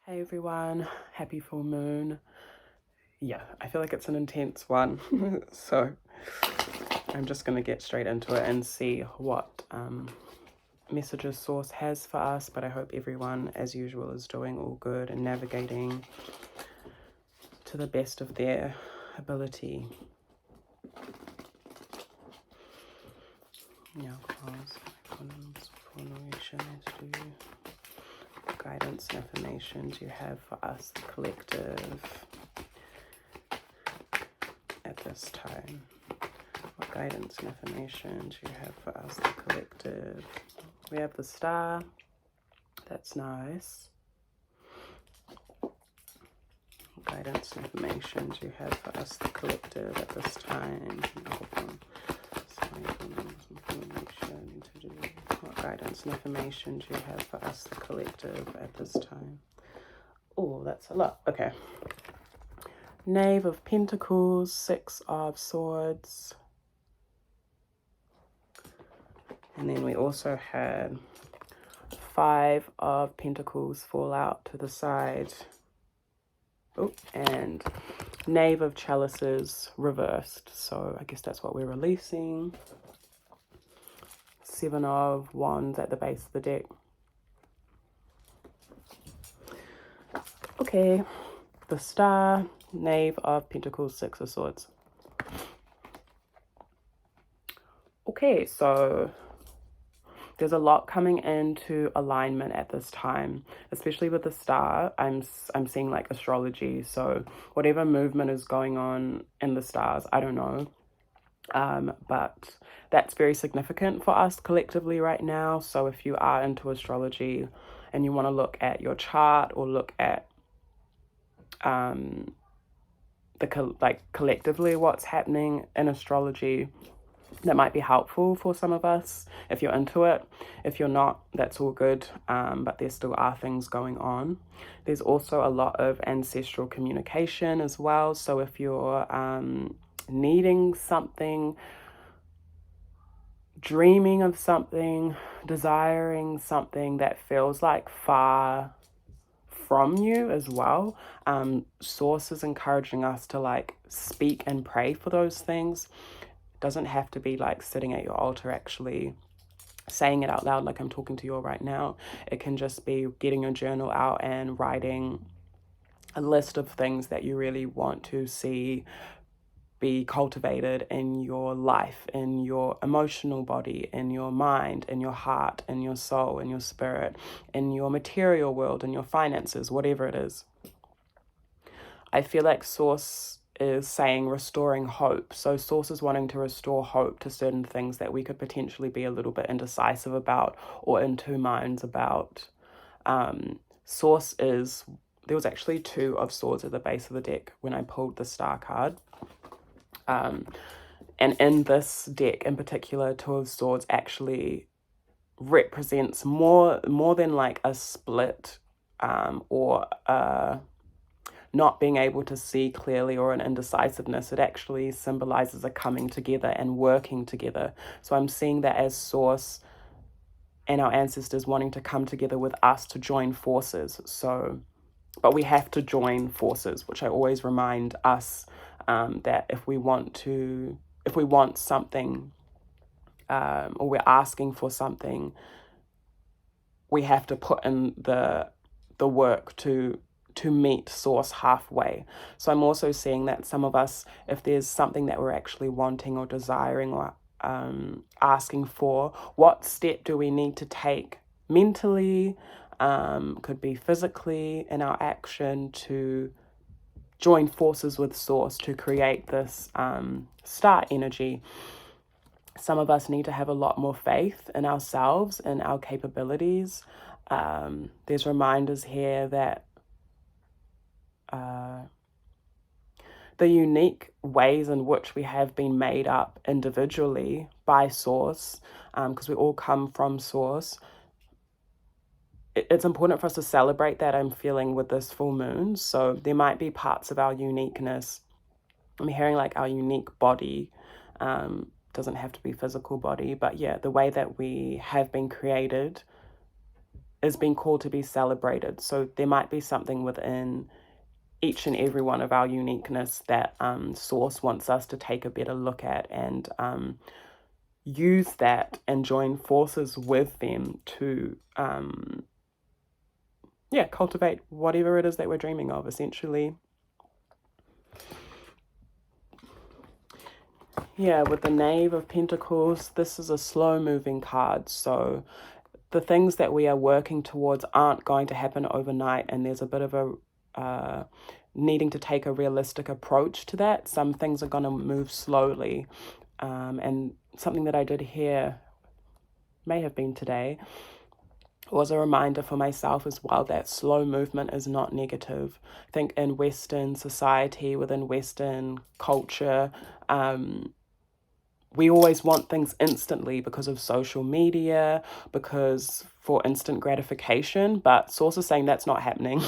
Hey everyone, happy full moon. Yeah, I feel like it's an intense one. So I'm just going to get straight into it and see what messages Source has for us. But I hope everyone, as usual, is doing all good and navigating to the best of their ability. Now, guidance and affirmations you have for us, the collective, at this time. What guidance and affirmations you have for us, the collective. We have the star. That's nice. What guidance and affirmations you have for us, the collective, at this time. What guidance and affirmations you have for us, the collective, at this time. Oh, that's a lot. Okay. Knave of Pentacles, Six of Swords. And then we also had Five of Pentacles fall out to the side. Oh, and Knave of Chalices reversed. So I guess that's what we're releasing. Seven of Wands at the base of the deck. Okay, the Star, Knave of Pentacles, Six of Swords. Okay, so there's a lot coming into alignment at this time, especially with the star. I'm seeing like astrology. So whatever movement is going on in the stars, I don't know. But that's very significant for us collectively right now. So if you are into astrology and you want to look at your chart or look at collectively what's happening in astrology, that might be helpful for some of us if you're into it. If you're not, that's all good, but there still are things going on. There's also a lot of ancestral communication as well. So if you're needing something, dreaming of something, desiring something that feels like far from you as well, Source is encouraging us to like speak and pray for those things. Doesn't have to be like sitting at your altar actually saying it out loud like I'm talking to you all right now. It can just be getting your journal out and writing a list of things that you really want to see be cultivated in your life, in your emotional body, in your mind, in your heart, in your soul, in your spirit, in your material world, in your finances, whatever it is. I feel like Source is saying restoring hope. So Source is wanting to restore hope to certain things that we could potentially be a little bit indecisive about or in two minds about. Source is, there was actually Two of Swords at the base of the deck when I pulled the Star card. And in this deck in particular, Two of Swords actually represents more than like a split or a not being able to see clearly or an indecisiveness. It actually symbolizes a coming together and working together. So I'm seeing that as Source and our ancestors wanting to come together with us to join forces. So, but we have to join forces, which I always remind us that if we want something or we're asking for something, we have to put in the work to meet Source halfway. So I'm also seeing that some of us, if there's something that we're actually wanting or desiring or asking for, what step do we need to take mentally, could be physically in our action to join forces with Source to create this star energy. Some of us need to have a lot more faith in ourselves and our capabilities. There's reminders here that the unique ways in which we have been made up individually by Source, because we all come from Source. It's important for us to celebrate that, I'm feeling, with this full moon. So there might be parts of our uniqueness. I'm hearing like our unique body, doesn't have to be physical body, but yeah, the way that we have been created is being called to be celebrated. So there might be something within each and every one of our uniqueness that Source wants us to take a better look at and use that and join forces with them to cultivate whatever it is that we're dreaming of, essentially. Yeah, with the Knave of Pentacles, this is a slow-moving card, so the things that we are working towards aren't going to happen overnight, and there's a bit of a needing to take a realistic approach to that. Some things are going to move slowly, and something that I did here, may have been today, was a reminder for myself as well that slow movement is not negative. I think in Western society, within Western culture, we always want things instantly because of social media, because for instant gratification, but Source is saying that's not happening.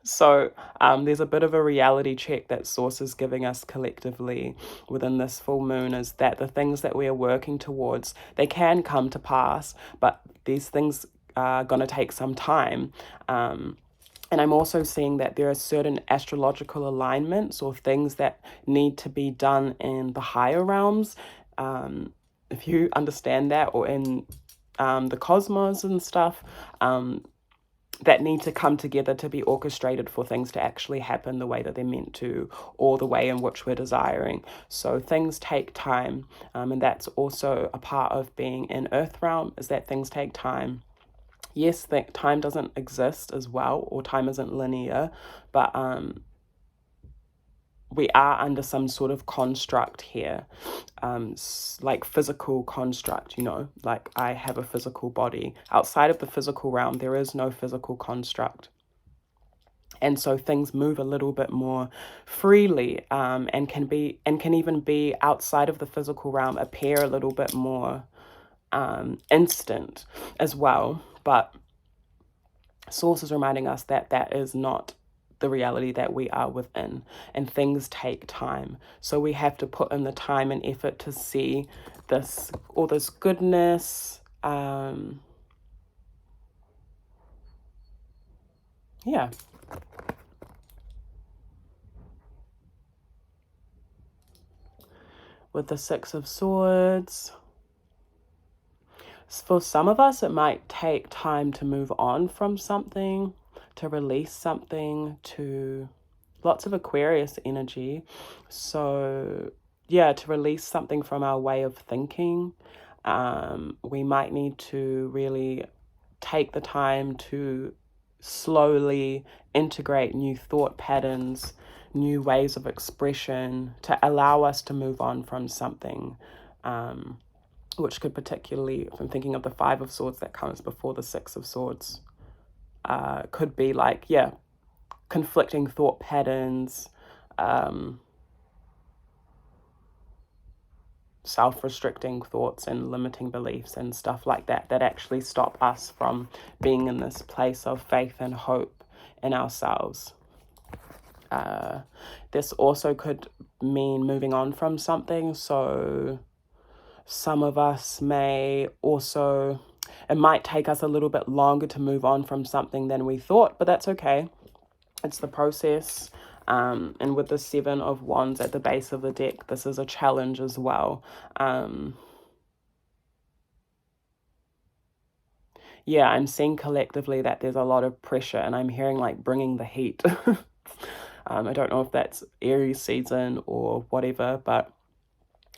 So there's a bit of a reality check that Source is giving us collectively within this full moon, is that the things that we are working towards, they can come to pass, but these things are going to take some time. And I'm also seeing that there are certain astrological alignments or things that need to be done in the higher realms. If you understand that, or in the cosmos and stuff, that need to come together to be orchestrated for things to actually happen the way that they're meant to, or the way in which we're desiring. So things take time, and that's also a part of being in Earth realm, is that things take time. Yes, that time doesn't exist as well, or time isn't linear, but we are under some sort of construct here, like physical construct, like I have a physical body. Outside of the physical realm, there is no physical construct. And so things move a little bit more freely, and can even be outside of the physical realm, appear a little bit more instant as well. But Source is reminding us that that is not the reality that we are within, and things take time. So we have to put in the time and effort to see all this goodness. Yeah. With the Six of Swords, for some of us, it might take time to move on from something, to release something, to lots of Aquarius energy. So yeah, to release something from our way of thinking. We might need to really take the time to slowly integrate new thought patterns, new ways of expression, to allow us to move on from something. Which could particularly, if I'm thinking of the Five of Swords that comes before the Six of Swords, could be like, conflicting thought patterns, self-restricting thoughts and limiting beliefs and stuff like that, that actually stop us from being in this place of faith and hope in ourselves. This also could mean moving on from something. So some of us may also, it might take us a little bit longer to move on from something than we thought, but that's okay. It's the process. And with the Seven of Wands at the base of the deck, this is a challenge as well. Yeah, I'm seeing collectively that there's a lot of pressure, and I'm hearing like bringing the heat. I don't know if that's Aries season or whatever, but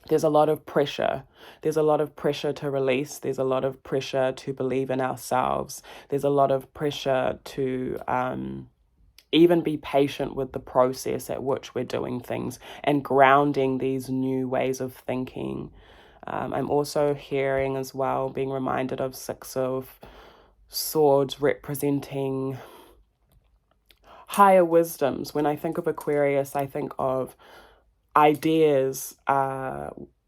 there's a lot of pressure. There's a lot of pressure to release. There's a lot of pressure to believe in ourselves. There's a lot of pressure to even be patient with the process at which we're doing things and grounding these new ways of thinking. I'm also hearing as well, being reminded of Six of Swords representing higher wisdoms. When I think of Aquarius, I think of ideas,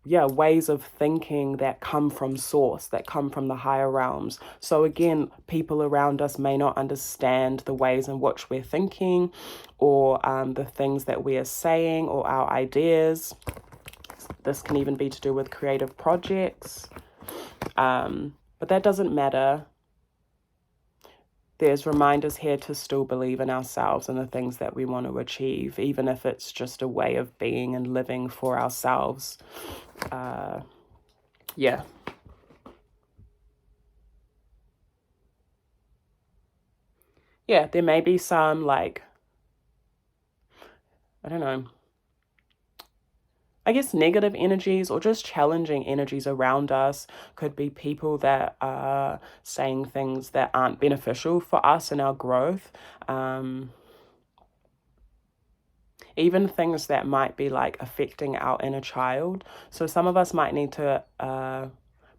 ways of thinking that come from source, that come from the higher realms. So again, people around us may not understand the ways in which we're thinking, or the things that we are saying, or our ideas. This can even be to do with creative projects. But that doesn't matter. there's reminders here to still believe in ourselves and the things that we want to achieve, even if it's just a way of being and living for ourselves. Yeah. Yeah, there may be some, like, I don't know, I guess negative energies or just challenging energies around us. Could be people that are saying things that aren't beneficial for us and our growth. Even things that might be like affecting our inner child. So some of us might need to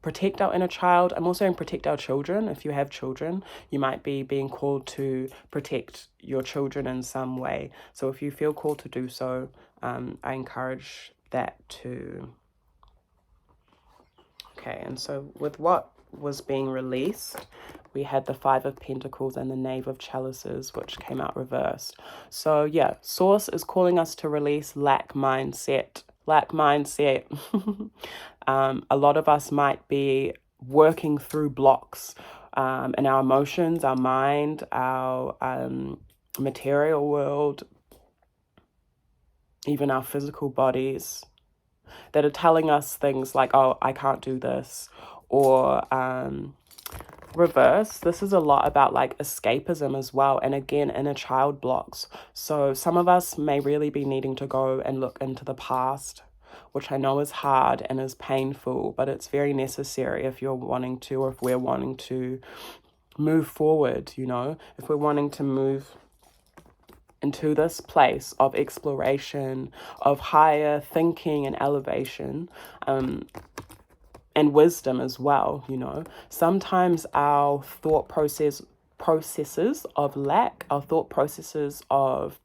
protect our inner child. I'm also in protect our children. If you have children, you might be being called to protect your children in some way. So if you feel called to do so, I encourage that too. Okay, and so with what was being released, we had the Five of Pentacles and the Knave of Chalices, which came out reversed. So yeah, Source is calling us to release lack mindset. Lack mindset. A lot of us might be working through blocks in our emotions, our mind, our material world, even our physical bodies, that are telling us things like, oh, I can't do this, or reverse. This is a lot about like escapism as well, and again, inner child blocks. So some of us may really be needing to go and look into the past, which I know is hard and is painful, but it's very necessary if you're wanting to, or if we're wanting to move forward, you know, if we're wanting to move into this place of exploration, of higher thinking and elevation, and wisdom as well, you know. Sometimes our thought processes of lack, our thought processes of,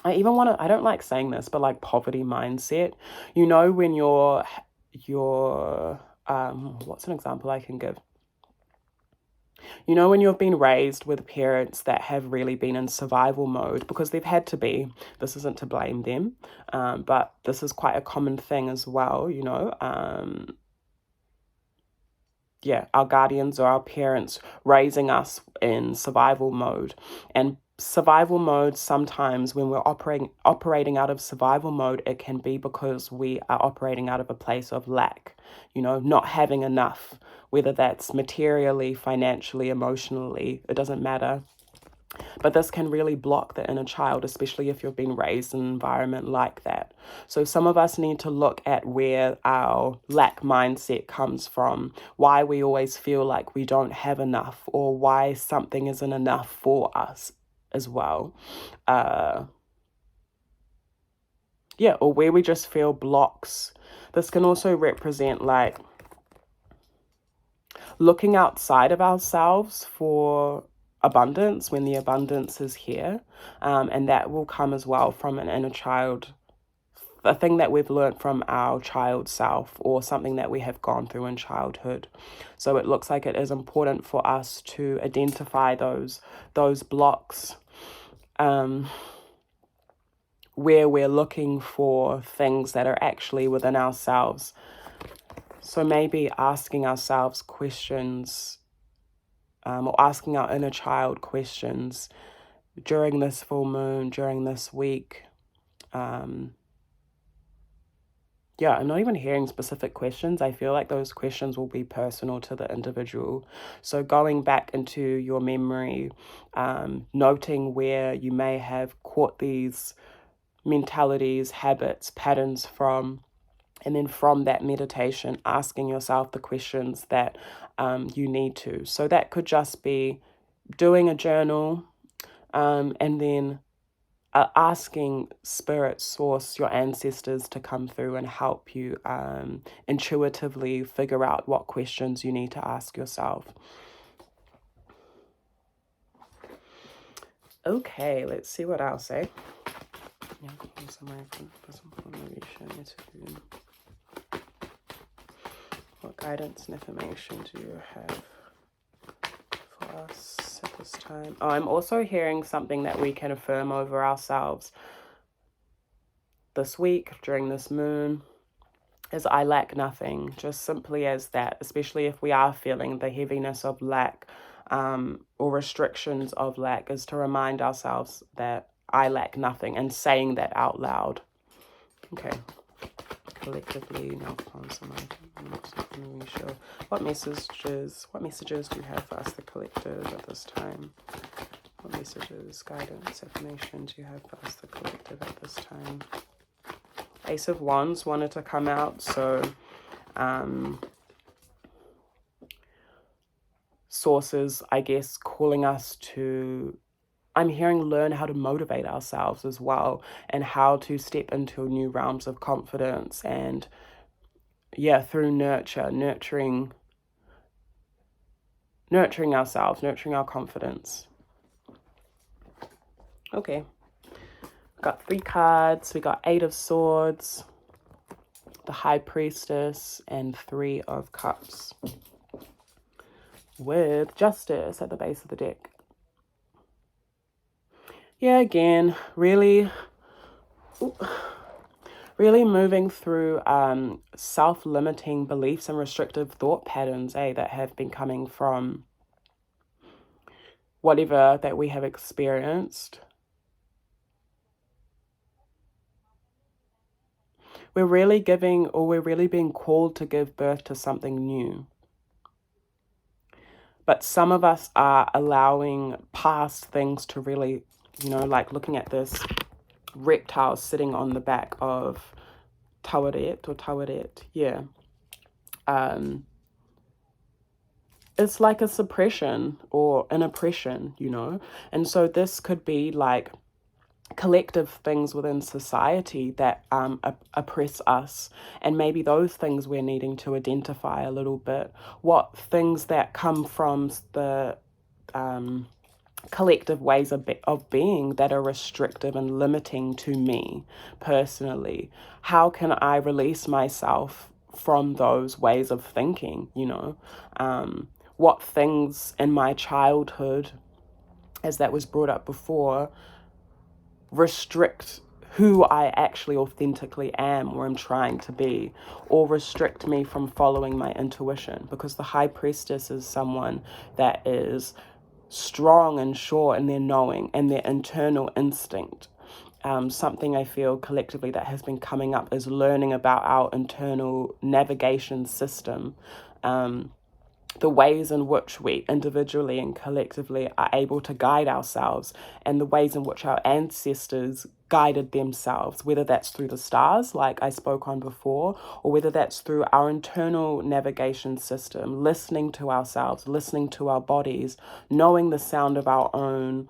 I don't like saying this, but like poverty mindset, you know, when you're what's an example I can give? You know, when you've been raised with parents that have really been in survival mode because they've had to be, this isn't to blame them, but this is quite a common thing as well, you know. Yeah, our guardians or our parents raising us in survival mode. And survival mode, sometimes when we're operating out of survival mode, it can be because we are operating out of a place of lack, you know, not having enough, whether that's materially, financially, emotionally, it doesn't matter. But this can really block the inner child, especially if you've been raised in an environment like that. So some of us need to look at where our lack mindset comes from, why we always feel like we don't have enough, or why something isn't enough for us as well. Or where we just feel blocks. This can also represent like looking outside of ourselves for abundance when the abundance is here, and that will come as well from an inner child, a thing that we've learned from our child self or something that we have gone through in childhood. So it looks like it is important for us to identify those blocks where we're looking for things that are actually within ourselves. So maybe asking ourselves questions, or asking our inner child questions during this full moon, during this week. I'm not even hearing specific questions. I feel like those questions will be personal to the individual. So going back into your memory, noting where you may have caught these mentalities, habits, patterns from, and then from that meditation, asking yourself the questions that you need to. So that could just be doing a journal, and then asking Spirit, Source, your ancestors to come through and help you intuitively figure out what questions you need to ask yourself. Okay, let's see what I'll say. What guidance and information do you have for us at this time? Oh, I'm also hearing something that we can affirm over ourselves this week during this moon is I lack nothing, just simply as that, especially if we are feeling the heaviness of lack. or restrictions of lack is to remind ourselves that I lack nothing, and saying that out loud. Okay. Collectively, now I'm not really sure. What messages do you have for us, the collective, at this time? What messages, guidance, affirmation do you have for us, the collective, at this time? Ace of Wands wanted to come out, so sources, I guess, calling us to, I'm hearing, learn how to motivate ourselves as well, and how to step into new realms of confidence, and yeah, through nurturing ourselves, nurturing our confidence. Okay, got 3 cards. We got 8 of Swords, the High Priestess, and 3 of Cups, with Justice at the base of the deck. Yeah, again, really moving through self-limiting beliefs and restrictive thought patterns, that have been coming from whatever that we have experienced. We're really being called to give birth to something new. But some of us are allowing past things to really, like looking at this reptile sitting on the back of Taweret. Yeah. It's like a suppression or an oppression, And so this could be like collective things within society that oppress us, and maybe those things we're needing to identify a little bit. What things that come from the collective ways of being that are restrictive and limiting to me personally. How can I release myself from those ways of thinking, what things in my childhood, as that was brought up before, restrict who I actually authentically am or am trying to be, or restrict me from following my intuition, because the High Priestess is someone that is strong and sure in their knowing and their internal instinct. Something I feel collectively that has been coming up is learning about our internal navigation system, the ways in which we individually and collectively are able to guide ourselves, and the ways in which our ancestors guided themselves, whether that's through the stars, like I spoke on before, or whether that's through our internal navigation system, listening to ourselves, listening to our bodies, knowing the sound of our own,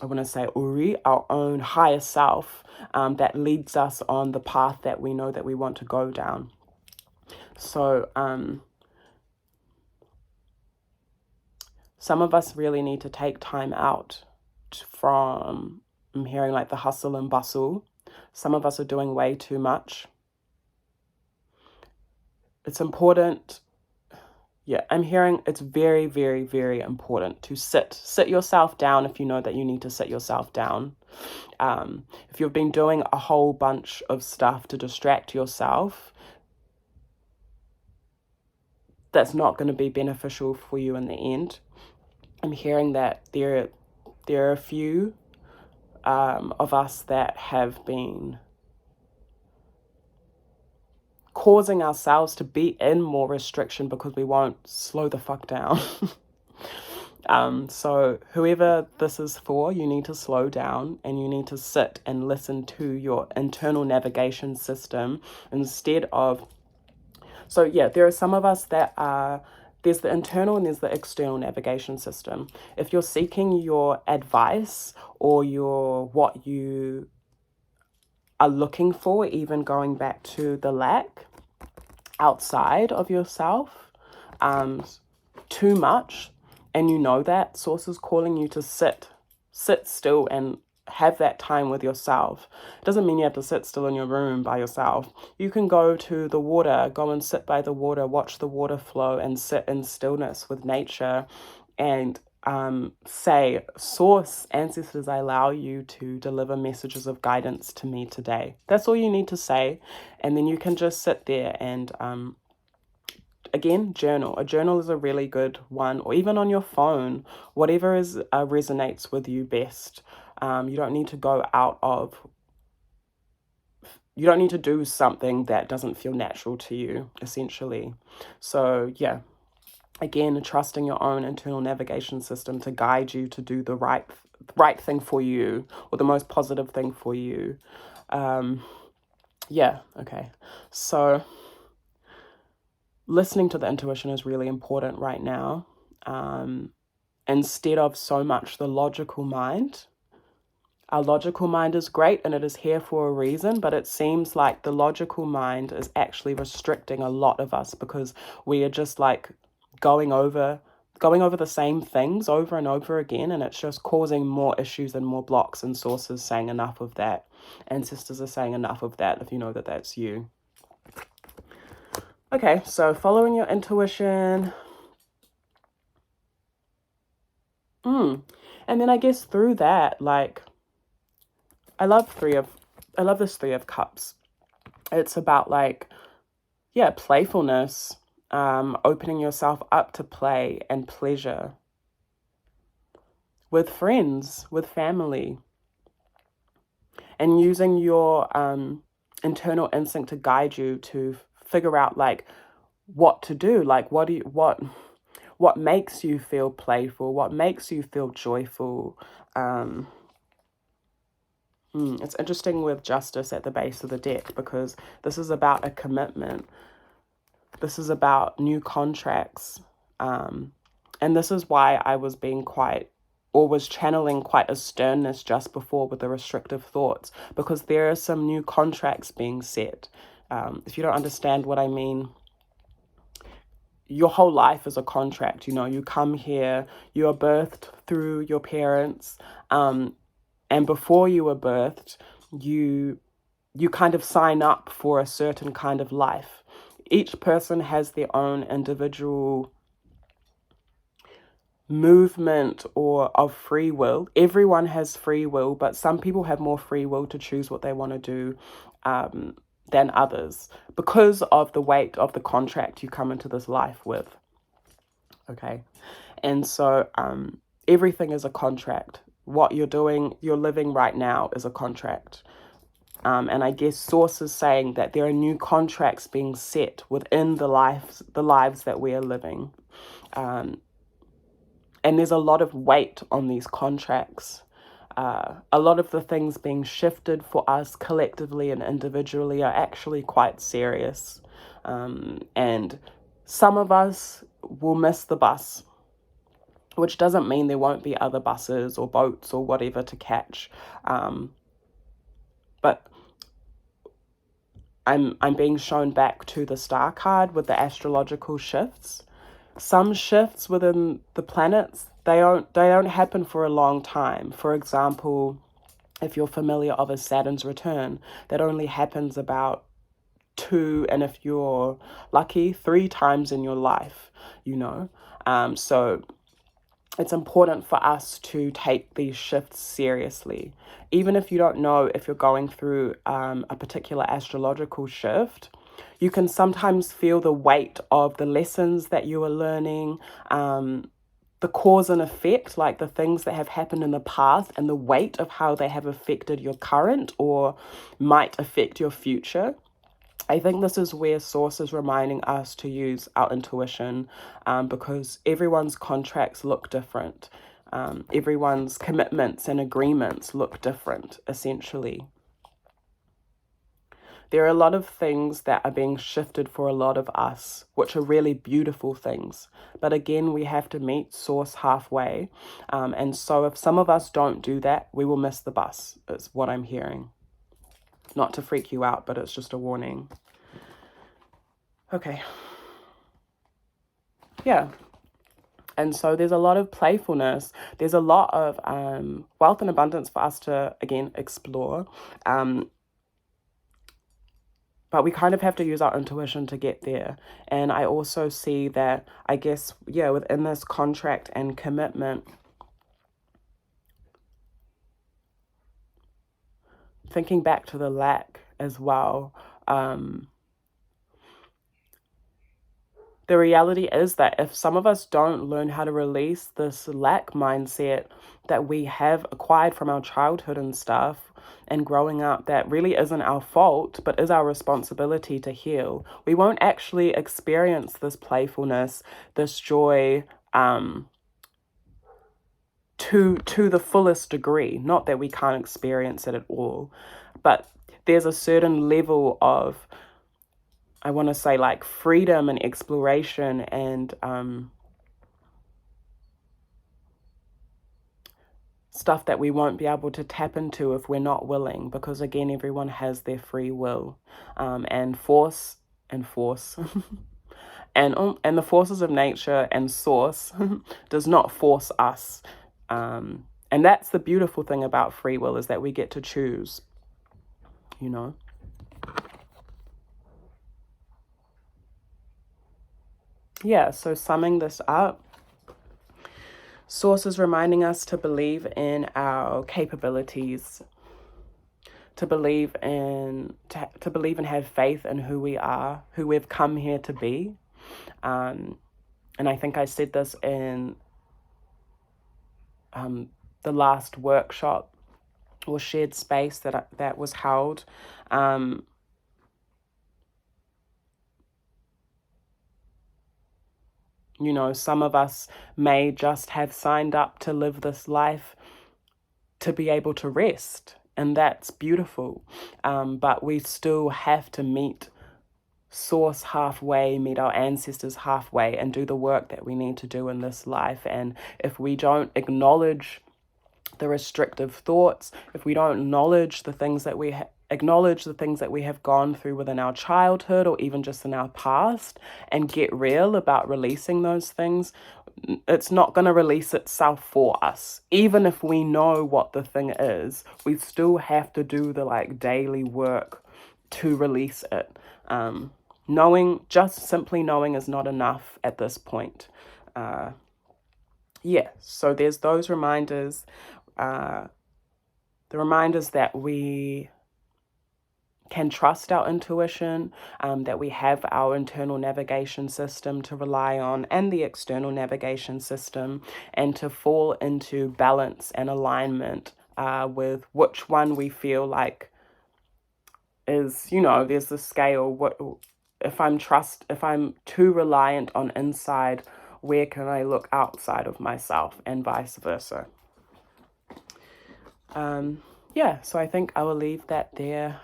I want to say Uri, our own higher self, that leads us on the path that we know that we want to go down. So, some of us really need to take time out from, I'm hearing like the hustle and bustle. Some of us are doing way too much. It's important. Yeah, I'm hearing it's very, very, very important to sit yourself down if you know that you need to sit yourself down. If you've been doing a whole bunch of stuff to distract yourself, that's not going to be beneficial for you in the end. I'm hearing that there are a few of us that have been causing ourselves to be in more restriction because we won't slow the fuck down. So whoever this is for, you need to slow down and you need to sit and listen to your internal navigation system instead of... So yeah, there are some of us that are... There's the internal and there's the external navigation system. If you're seeking your advice or what you are looking for, even going back to the lack outside of yourself, too much, and you know that source is calling you to sit still and have that time with yourself. It doesn't mean you have to sit still in your room by yourself. You can go to the water, go and sit by the water, watch the water flow and sit in stillness with nature and say, source, ancestors, I allow you to deliver messages of guidance to me today. That's all you need to say. And then you can just sit there and again, journal. A journal is a really good one, or even on your phone, whatever resonates with you best. You don't need to go out of, you don't need to do something that doesn't feel natural to you, essentially. So yeah, again, trusting your own internal navigation system to guide you to do the right thing for you, or the most positive thing for you. Yeah, okay. So listening to the intuition is really important right now. Instead of so much the logical mind. Our logical mind is great and it is here for a reason, but it seems like the logical mind is actually restricting a lot of us because we are just like going over the same things over and over again, and it's just causing more issues and more blocks, and sources saying enough of that. Ancestors are saying enough of that, if you know that that's you. Okay, so following your intuition. And then I guess through that, like, I love this Three of Cups. It's about like, yeah, playfulness, opening yourself up to play and pleasure with friends, with family, and using your internal instinct to guide you to figure out like what to do, like what makes you feel playful, what makes you feel joyful. It's interesting with Justice at the base of the deck because this is about a commitment. This is about new contracts. And this is why I was channeling quite a sternness just before with the restrictive thoughts, because there are some new contracts being set. If you don't understand what I mean, your whole life is a contract. You know, you come here, you are birthed through your parents, and before you were birthed, you kind of sign up for a certain kind of life. Each person has their own individual movement or of free will. Everyone has free will, but some people have more free will to choose what they want to do than others because of the weight of the contract you come into this life with. Okay. And so everything is a contract. What you're doing, you're living right now is a contract. And I guess Source is saying that there are new contracts being set within the lives that we are living. And there's a lot of weight on these contracts. A lot of the things being shifted for us collectively and individually are actually quite serious. And some of us will miss the bus, which doesn't mean there won't be other buses or boats or whatever to catch. But I'm being shown back to the star card with the astrological shifts. Some shifts within the planets, they don't happen for a long time. For example, if you're familiar of a Saturn's return, that only happens about 2, and if you're lucky, 3 times in your life, you know. So it's important for us to take these shifts seriously. Even if you don't know if you're going through a particular astrological shift, you can sometimes feel the weight of the lessons that you are learning, the cause and effect, like the things that have happened in the past and the weight of how they have affected your current or might affect your future. I think this is where Source is reminding us to use our intuition, because everyone's contracts look different. Everyone's commitments and agreements look different, essentially. There are a lot of things that are being shifted for a lot of us, which are really beautiful things. But again, we have to meet Source halfway. And so if some of us don't do that, we will miss the bus, is what I'm hearing. Not to freak you out, but it's just a warning. Okay. Yeah. And so there's a lot of playfulness. There's a lot of wealth and abundance for us to, again, explore. But we kind of have to use our intuition to get there. And I also see that, I guess, yeah, within this contract and commitment, thinking back to the lack as well, the reality is that if some of us don't learn how to release this lack mindset that we have acquired from our childhood and stuff and growing up, that really isn't our fault, but is our responsibility to heal, we won't actually experience this playfulness, this joy, to the fullest degree. Not that we can't experience it at all, but there's a certain level of, I want to say, like, freedom and exploration and stuff that we won't be able to tap into if we're not willing, because again, everyone has their free will, and force and force and the forces of nature and source does not force us. And that's the beautiful thing about free will, is that we get to choose, you know. Yeah, so summing this up, Source is reminding us to believe in our capabilities, to believe and have faith in who we are, who we've come here to be. And I think I said this in the last workshop or shared space that was held. You know, some of us may just have signed up to live this life to be able to rest, and that's beautiful. But we still have to meet Source halfway, meet our ancestors halfway, and do the work that we need to do in this life. And if we don't acknowledge the restrictive thoughts, if we don't acknowledge the things that we have gone through within our childhood or even just in our past, and get real about releasing those things, it's not going to release itself for us. Even if we know what the thing is, we still have to do the daily work to release it. Simply knowing is not enough at this point. So there's those reminders. The reminders that we can trust our intuition, that we have our internal navigation system to rely on and the external navigation system, and to fall into balance and alignment with which one we feel like is, there's the scale. If I'm too reliant on inside, where can I look outside of myself, and vice versa. So I think I will leave that there.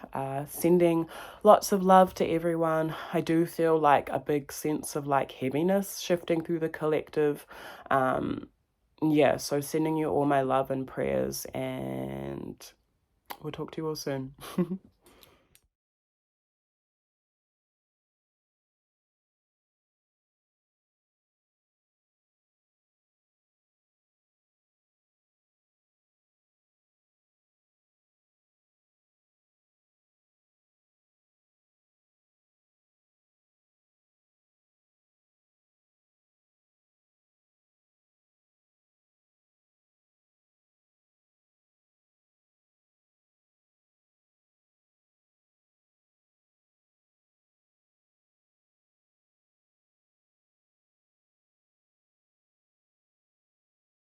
Sending lots of love to everyone. I do feel like a big sense of heaviness shifting through the collective. So sending you all my love and prayers, and we'll talk to you all soon.